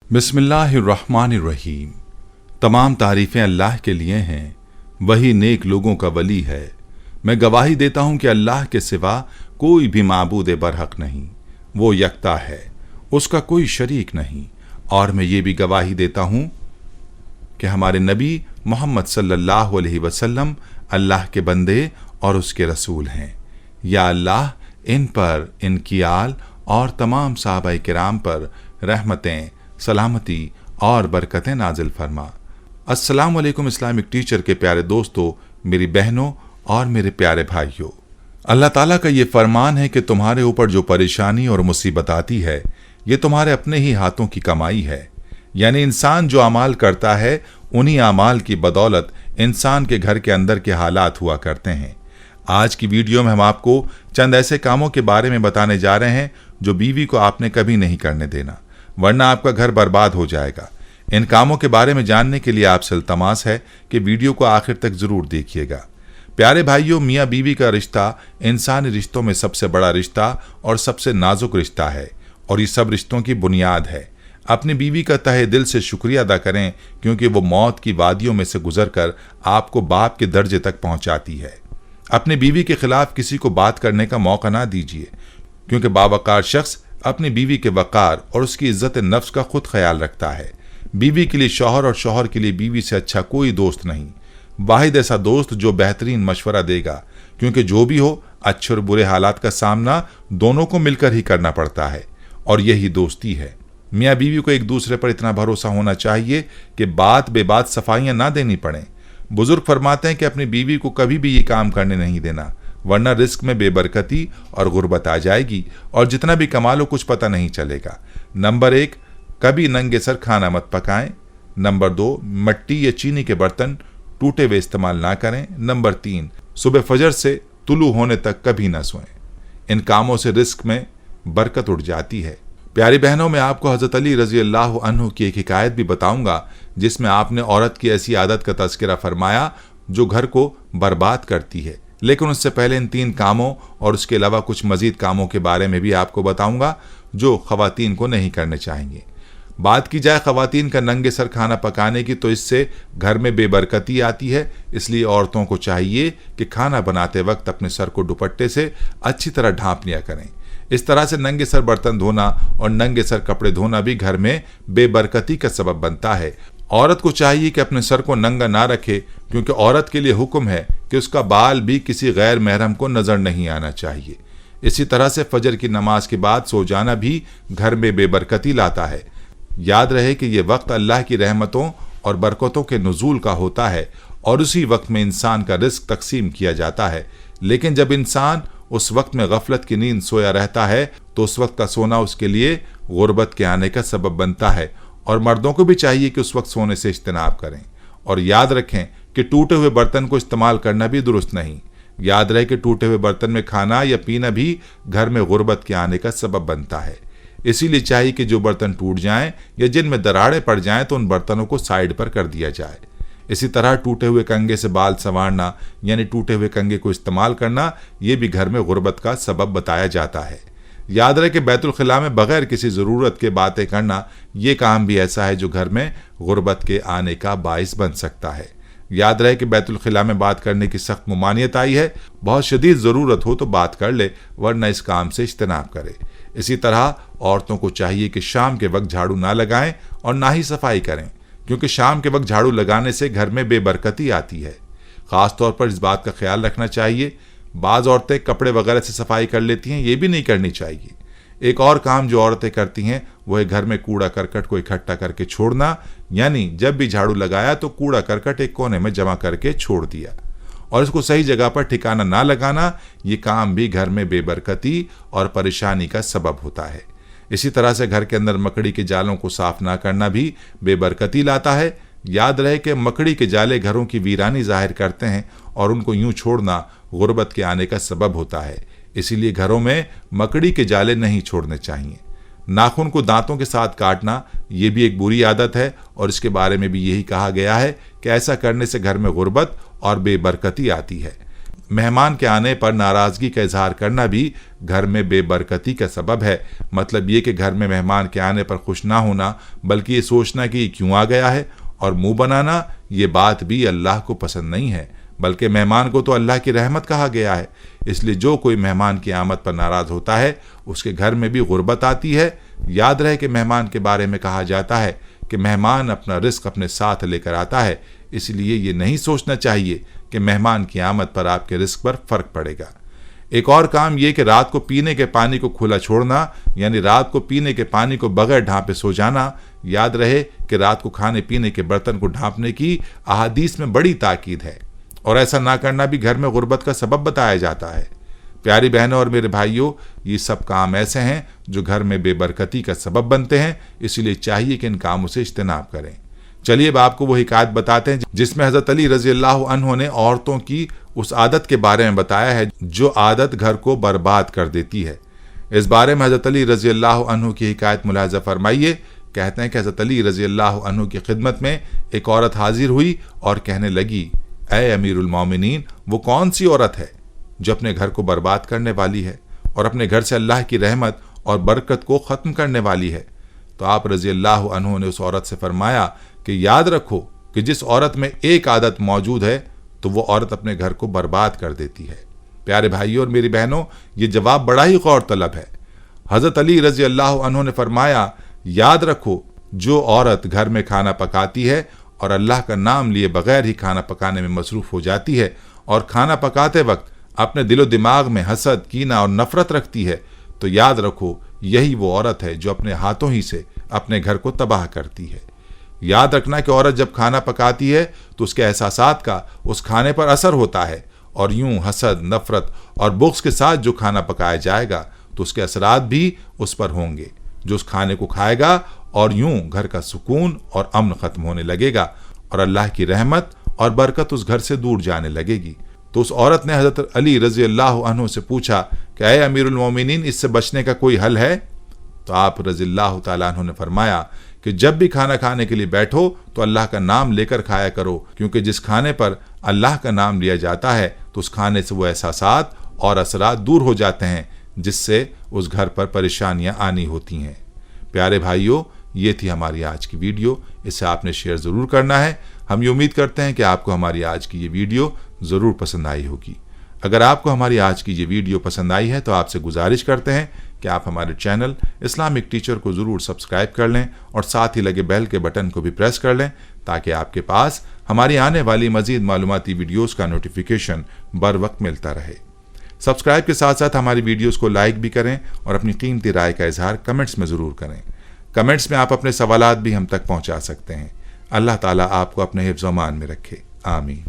बिस्मिल्लाहिर्रहमानिर्रहीम। तमाम तारीफ़ें अल्लाह के लिए हैं, वही नेक लोगों का वली है। मैं गवाही देता हूँ कि अल्लाह के सिवा कोई भी माबूद बरहक नहीं, वो यकता है, उसका कोई शरीक नहीं। और मैं ये भी गवाही देता हूँ कि हमारे नबी मोहम्मद सल्लल्लाहु अलैहि वसल्लम अल्लाह के बंदे और उसके रसूल हैं। या अल्लाह इन पर, इनकी आल और तमाम सहाबाए किराम पर रहमतें, सलामती और बरकतें नाजिल फरमा। अस्सलामु अलैकुम इस्लामिक टीचर के प्यारे दोस्तों, मेरी बहनों और मेरे प्यारे भाइयों, अल्लाह ताला का ये फरमान है कि तुम्हारे ऊपर जो परेशानी और मुसीबत आती है, ये तुम्हारे अपने ही हाथों की कमाई है। यानी इंसान जो अमाल करता है, उन्हीं अमाल की बदौलत इंसान के घर के अंदर के हालात हुआ करते हैं। आज की वीडियो में हम आपको चंद ऐसे कामों के बारे में बताने जा रहे हैं जो बीवी को आपने कभी नहीं करने देना, वरना आपका घर बर्बाद हो जाएगा। इन कामों के बारे में जानने के लिए आपसे इल्तमास है कि वीडियो को आखिर तक जरूर देखिएगा। प्यारे भाइयों, मियाँ बीवी का रिश्ता इंसानी रिश्तों में सबसे बड़ा रिश्ता और सबसे नाजुक रिश्ता है, और ये सब रिश्तों की बुनियाद है। अपनी बीवी का तहे दिल से शुक्रिया अदा करें, क्योंकि वो मौत की वादियों में से गुजरकर आपको बाप के दर्जे तक पहुंचाती है। अपनी बीवी के खिलाफ किसी को बात करने का मौका ना दीजिए, क्योंकि बावकार शख्स अपनी बीवी के वकार और उसकी इज्जत नफ्स का खुद ख्याल रखता है। बीवी के लिए शौहर और शौहर के लिए बीवी से अच्छा कोई दोस्त नहीं। वाहिद ऐसा दोस्त जो बेहतरीन मशवरा देगा, क्योंकि जो भी हो, अच्छे और बुरे हालात का सामना दोनों को मिलकर ही करना पड़ता है, और यही दोस्ती है। मियाँ बीवी को एक दूसरे पर इतना भरोसा होना चाहिए कि बात बेबात सफाइयाँ ना देनी पड़ें। बुजुर्ग फरमाते हैं कि अपनी बीवी को कभी भी ये काम करने नहीं देना, वरना रिस्क में बेबरकती और गुर्बत आ जाएगी, और जितना भी कमा लो कुछ पता नहीं चलेगा। नंबर 1, कभी नंगे सर खाना मत पकाएं। नंबर 2, मिट्टी या चीनी के बर्तन टूटे हुए इस्तेमाल ना करें। नंबर 3, सुबह फजर से तुलू होने तक कभी ना सोएं। इन कामों से रिस्क में बरकत उड़ जाती है। प्यारी बहनों, मैं आपको हज़रत अली रज़ी अल्लाह अन्हु की एक हिकायत भी बताऊंगा, जिसमें आपने औरत की ऐसी आदत का तज़किरा फरमाया जो घर को बर्बाद करती है। लेकिन उससे पहले इन 3 कामों और उसके अलावा कुछ मजीद कामों के बारे में भी आपको बताऊंगा जो ख़वातीन को नहीं करने चाहिए। बात की जाए ख़वातीन का नंगे सर खाना पकाने की, तो इससे घर में बेबरकती आती है। इसलिए औरतों को चाहिए कि खाना बनाते वक्त अपने सर को दुपट्टे से अच्छी तरह ढांप लिया करें। इस तरह से नंगे सर बर्तन धोना और नंगे सर कपड़े धोना भी घर में बेबरकती का सबब बनता है। औरत को चाहिए कि अपने सर को नंगा ना रखे, क्योंकि औरत के लिए हुक्म है कि उसका बाल भी किसी गैर महरम को नजर नहीं आना चाहिए। इसी तरह से फजर की नमाज के बाद सो जाना भी घर में बेबरकती लाता है। याद रहे कि यह वक्त अल्लाह की रहमतों और बरकतों के नुज़ूल का होता है, और उसी वक्त में इंसान का रिस्क तकसीम किया जाता है। लेकिन जब इंसान उस वक्त में गफलत की नींद सोया रहता है, तो उस वक्त का सोना उसके लिए गुर्बत के आने का सबब बनता है। और मर्दों को भी चाहिए कि उस वक्त सोने से इज्तनाब करें। और याद रखें कि टूटे हुए बर्तन को इस्तेमाल करना भी दुरुस्त नहीं। याद रहे कि टूटे हुए बर्तन में खाना या पीना भी घर में गुर्बत के आने का सबब बनता है। इसीलिए चाहिए कि जो बर्तन टूट जाएं या जिनमें दरारें पड़ जाएं, तो उन बर्तनों को साइड पर कर दिया जाए। इसी तरह टूटे हुए कंगे से बाल संवारना, यानी टूटे हुए कंगे को इस्तेमाल करना, ये भी घर में गुर्बत का सबब बताया जाता है। याद रहे कि बैतुल खिला में बगैर किसी ज़रूरत के बातें करना, ये काम भी ऐसा है जो घर में गुर्बत के आने का बाइस बन सकता है। याद रहे कि बैतुल खिला में बात करने की सख्त ममानियत आई है। बहुत शदीद ज़रूरत हो तो बात कर ले, वरना इस काम से इज्तनाब करे। इसी तरह औरतों को चाहिए कि शाम के वक्त झाड़ू ना लगाएं और ना ही सफाई करें, क्योंकि शाम के वक्त झाड़ू लगाने से घर में बेबरकती आती है। ख़ास तौर पर इस बात का ख्याल रखना चाहिए, बाज़ औरतें कपड़े वगैरह से सफाई कर लेती हैं, ये भी नहीं करनी चाहिए। एक और काम जो औरतें करती हैं वो है घर में कूड़ा करकट को इकट्ठा करके छोड़ना। यानी जब भी झाड़ू लगाया तो कूड़ा करकट एक कोने में जमा करके छोड़ दिया, और इसको सही जगह पर ठिकाना ना लगाना, ये काम भी घर में बेबरकती और परेशानी का सबब होता है। इसी तरह से घर के अंदर मकड़ी के जालों को साफ ना करना भी बेबरकती लाता है। याद रहे कि मकड़ी के जाले घरों की वीरानी जाहिर करते हैं, और उनको यूं छोड़ना गुर्बत के आने का सबब होता है। इसीलिए घरों में मकड़ी के जाले नहीं छोड़ने चाहिए। नाखून को दांतों के साथ काटना, ये भी एक बुरी आदत है, और इसके बारे में भी यही कहा गया है कि ऐसा करने से घर में गुर्बत और बेबरकती आती है। मेहमान के आने पर नाराज़गी का इजहार करना भी घर में बेबरकती का सबब है। मतलब ये कि घर में मेहमान के आने पर खुश ना होना, बल्कि ये सोचना कि ये क्यों आ गया है और मुंह बनाना, ये बात भी अल्लाह को पसंद नहीं है। बल्कि मेहमान को तो अल्लाह की रहमत कहा गया है। इसलिए जो कोई मेहमान की आमद पर नाराज़ होता है उसके घर में भी गुर्बत आती है। याद रहे कि मेहमान के बारे में कहा जाता है कि मेहमान अपना रिस्क अपने साथ लेकर आता है। इसलिए ये नहीं सोचना चाहिए कि मेहमान की आमद पर आपके रिस्क पर फर्क पड़ेगा। एक और काम यह कि रात को पीने के पानी को खुला छोड़ना, यानी रात को पीने के पानी को बगैर ढांपे सो जाना। याद रहे कि रात को खाने पीने के बर्तन को ढांपने की अहादीस में बड़ी ताकीद है और ऐसा ना करना भी घर में गुर्बत का सबब बताया जाता है। प्यारी बहनों और मेरे भाइयों, ये सब काम ऐसे हैं जो घर में बेबरकती का सबब बनते हैं। इसलिए चाहिए कि इन कामों से इज्तनाब करें। चलिए अब आपको वो हिकायत बताते हैं जिसमें हजरत अली रजी अल्लाह अन्हु ने औरतों की उस आदत के बारे में बताया है जो आदत घर को बर्बाद कर देती है। इस बारे में हजरत अली रजी अल्लाह अन्हु की हिकायत मुलाहिजा फरमाइए। कहते हैं कि हजरत अली रजी अल्लाह अन्हु की खिदमत में एक औरत हाजिर हुई और कहने लगी, ऐ अमीरुल मोमिनीन, वो कौन सी औरत है जो अपने घर को बर्बाद करने वाली है और अपने घर से अल्लाह की रहमत और बरकत को ख़त्म करने वाली है? तो आप रजी अल्लाह अन्हु ने उस औरत से फरमाया कि याद रखो कि जिस औरत में एक आदत मौजूद है तो वो औरत अपने घर को बर्बाद कर देती है। प्यारे भाइयों और मेरी बहनों, ये जवाब बड़ा ही गौर तलब है। हजरत अली रजी अल्लाह अन्हु ने फरमाया, याद रखो जो औरत घर में खाना पकाती है और अल्लाह का नाम लिए बगैर ही खाना पकाने में मसरूफ हो जाती है और खाना पकाते वक्त अपने दिलो दिमाग में हसद, कीना और नफरत रखती है, तो याद रखो यही वो औरत है जो अपने हाथों ही से अपने घर को तबाह करती है। याद रखना कि औरत जब खाना पकाती है तो उसके एहसासात का उस खाने पर असर होता है और यूं हसद, नफरत और बुग़्ज़ के साथ जो खाना पकाया जाएगा तो उसके असरात भी उस पर होंगे जो उस खाने को खाएगा, और यूं घर का सुकून और अमन खत्म होने लगेगा और अल्लाह की रहमत और बरकत उस घर से दूर जाने लगेगी। तो उस औरत ने हजरत अली रजी अल्लाह अन्हु से पूछा कि ऐ अमीरुल मोमिनीन, इससे बचने का कोई हल है? तो आप रजी अल्लाह तआला अन्हु ने फरमाया कि जब भी खाना खाने के लिए बैठो तो अल्लाह का नाम लेकर खाया करो, क्योंकि जिस खाने पर अल्लाह का नाम लिया जाता है तो उस खाने से वो एहसासात और असरात दूर हो जाते हैं जिससे उस घर पर परेशानियां आनी होती हैं। प्यारे भाइयों, ये थी हमारी आज की वीडियो। इसे आपने शेयर ज़रूर करना है। हम ये उम्मीद करते हैं कि आपको हमारी आज की ये वीडियो ज़रूर पसंद आई होगी। अगर आपको हमारी आज की ये वीडियो पसंद आई है तो आपसे गुजारिश करते हैं कि आप हमारे चैनल इस्लामिक टीचर को ज़रूर सब्सक्राइब कर लें और साथ ही लगे बेल के बटन को भी प्रेस कर लें ताकि आपके पास हमारी आने वाली मज़ीद मालूमाती वीडियोज़ का नोटिफिकेशन बर वक्त मिलता रहे। सब्सक्राइब के साथ साथ हमारी वीडियोज़ को लाइक भी करें और अपनी कीमती राय का इजहार कमेंट्स में ज़रूर करें। कमेंट्स में आप अपने सवालात भी हम तक पहुँचा सकते हैं। अल्लाह ताला आपको अपने हिफ्ज़-ओ-मान में रखे। आमीन।